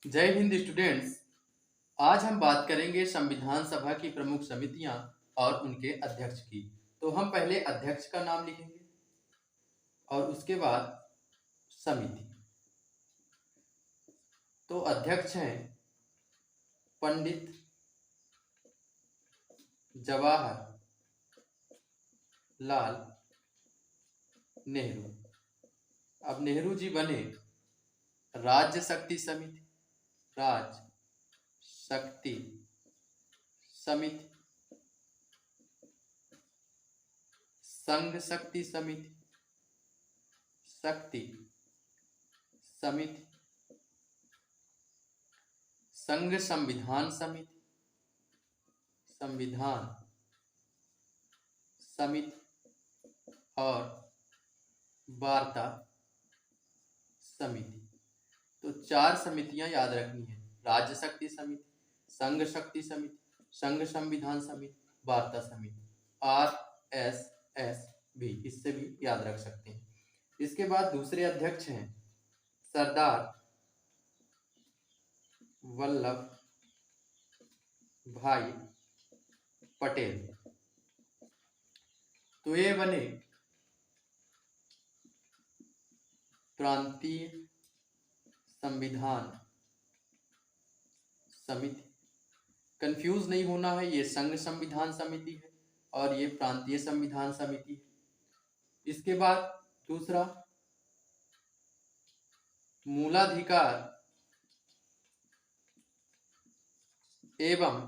जय हिंद स्टूडेंट्स। आज हम बात करेंगे संविधान सभा की प्रमुख समितियां और उनके अध्यक्ष की। तो हम पहले अध्यक्ष का नाम लिखेंगे और उसके बाद समिति। तो अध्यक्ष हैं पंडित जवाहरलाल नेहरू। अब नेहरू जी बने राज्य शक्ति समिति, राज्य शक्ति समिति, संघ शक्ति समिति, शक्ति समिति, संघ संविधान समिति, संविधान समिति और वार्ता समिति। तो चार समितियां याद रखनी है: राज्य शक्ति समिति, संघ शक्ति समिति, संघ संविधान समिति, वार्ता समिति। RSS भी, इससे भी याद रख सकते हैं। इसके बाद दूसरे अध्यक्ष हैं सरदार वल्लभ भाई पटेल। तो ये बने प्रांतीय संविधान समिति। कंफ्यूज नहीं होना है, ये संघ संविधान समिति है और ये प्रांतीय संविधान समिति है। इसके बाद दूसरा मूलाधिकार एवं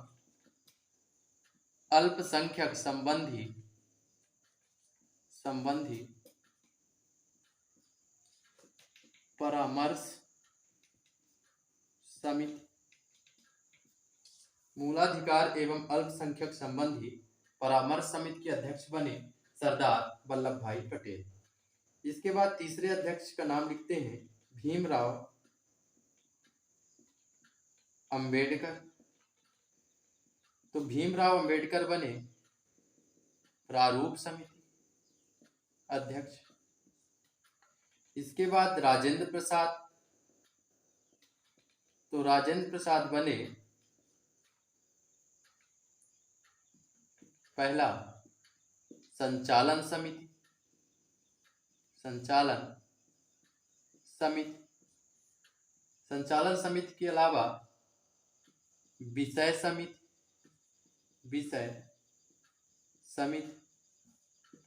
अल्पसंख्यक संबंधी परामर्श समिति। मूलाधिकार एवं अल्पसंख्यक संबंधी परामर्श समिति के अध्यक्ष बने सरदार वल्लभ भाई पटेल। इसके बाद तीसरे अध्यक्ष का नाम लिखते हैं भीमराव अंबेडकर। तो भीमराव अंबेडकर बने प्रारूप समिति अध्यक्ष। इसके बाद राजेंद्र प्रसाद। तो राजेंद्र प्रसाद बने पहला संचालन समिति, संचालन समिति। संचालन समिति के अलावा विषय समिति, विषय समिति।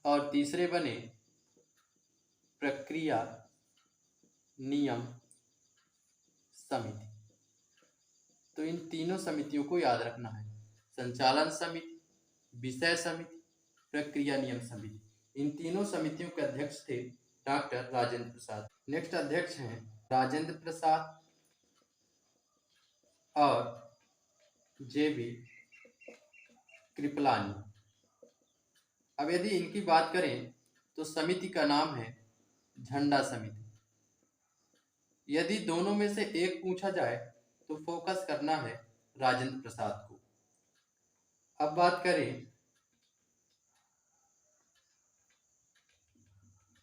और तीसरे बने प्रक्रिया नियम समिति। तो इन तीनों समितियों को याद रखना है: संचालन समिति, विषय समिति, प्रक्रिया नियम समिति। इन तीनों समितियों के अध्यक्ष थे डॉक्टर राजेंद्र प्रसाद। नेक्स्ट अध्यक्ष हैं राजेंद्र प्रसाद और JB कृपलानी। अब यदि इनकी बात करें तो समिति का नाम है झंडा समिति। यदि दोनों में से एक पूछा जाए तो फोकस करना है राजेंद्र प्रसाद को। अब बात करें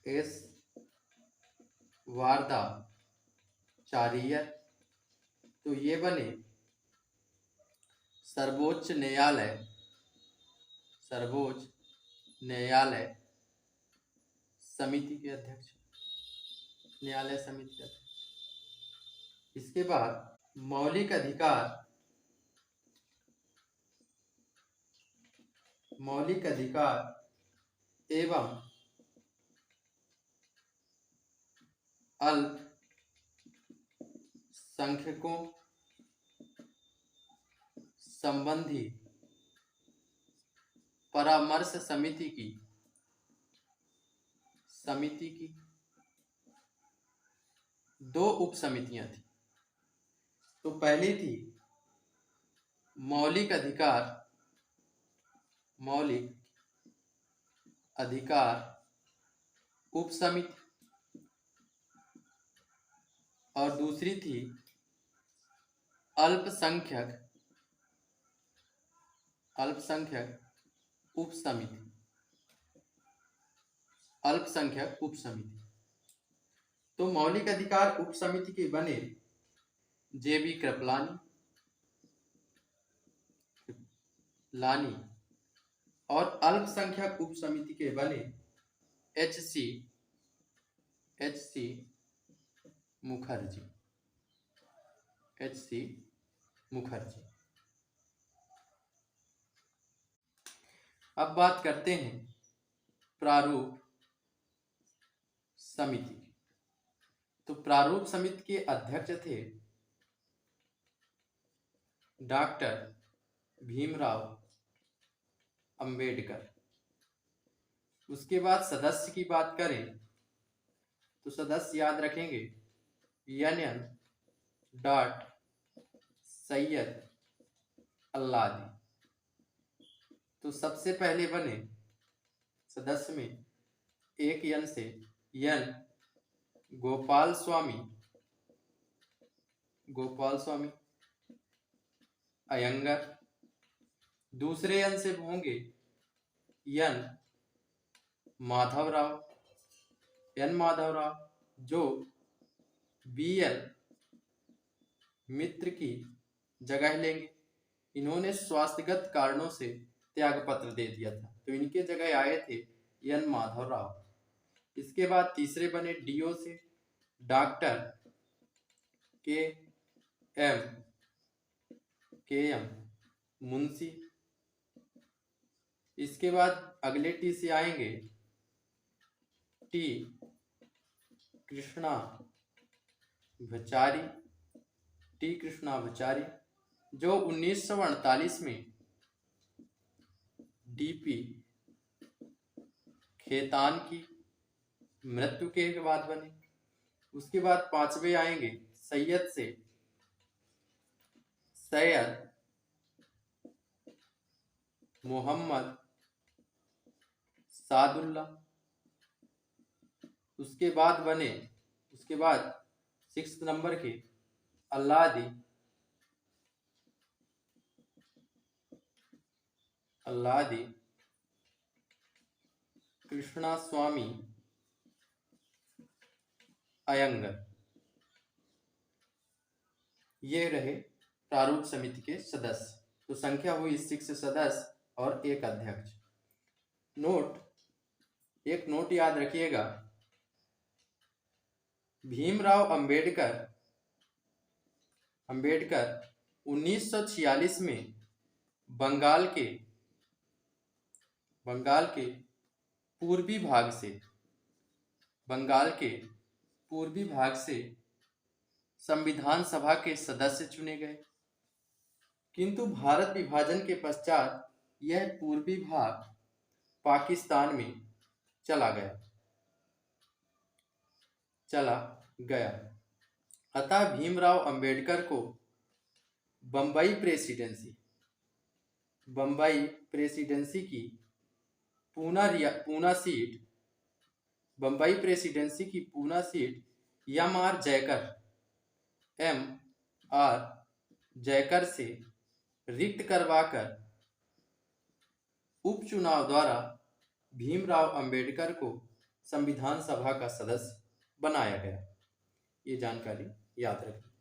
S वारदाचार्य। तो ये बने सर्वोच्च न्यायालय समिति के अध्यक्ष, न्यायालय समिति के अध्यक्ष। इसके बाद मौलिक अधिकार एवं अल्पसंख्यकों संबंधी परामर्श समिति की दो उप समितियां थी। तो पहली थी मौलिक अधिकार उप समिति और दूसरी थी अल्पसंख्यक उप समिति। तो मौलिक अधिकार उप समिति के बने JB कृपलानी और अल्पसंख्यक उप समिति के बने HC मुखर्जी। अब बात करते हैं प्रारूप समिति। तो प्रारूप समिति के अध्यक्ष थे डॉक्टर भीमराव अंबेडकर। उसके बाद सदस्य की बात करें तो सदस्य याद रखेंगे NN सैयद अल्लादी। तो सबसे पहले बने सदस्य में एक N से N गोपाल स्वामी अयंगर। दूसरे N से होंगे N माधवराव जो BL मित्र की जगह लेंगे। इन्होंने स्वास्थ्यगत कारणों से त्याग पत्र दे दिया था, तो इनके जगह आए थे N माधवराव। इसके बाद तीसरे बने DO से डॉक्टर KM मुंशी। इसके बाद अगले T से आएंगे T कृष्णा भचारी जो 1948 में DP खेतान की मृत्यु के बाद बने। उसके बाद पांचवे आएंगे सैयद से सैयद मोहम्मद सादुल्ला। उसके बाद 6 नंबर के अल्लादी कृष्णा स्वामी अयंगर। ये रहे प्रारूप समिति के सदस्य। तो संख्या हुई 6 सदस्य और एक अध्यक्ष। एक नोट याद रखिएगा, भीमराव अंबेडकर 1946 में बंगाल के पूर्वी भाग से संविधान सभा के सदस्य चुने गए, किंतु भारत विभाजन के पश्चात यह पूर्वी भाग पाकिस्तान में चला गया। अतः भीमराव अंबेडकर को बंबई प्रेसिडेंसी की पूना सीट MR जयकर से रिक्त करवाकर उपचुनाव द्वारा भीमराव अंबेडकर को संविधान सभा का सदस्य बनाया गया। ये जानकारी याद रखें।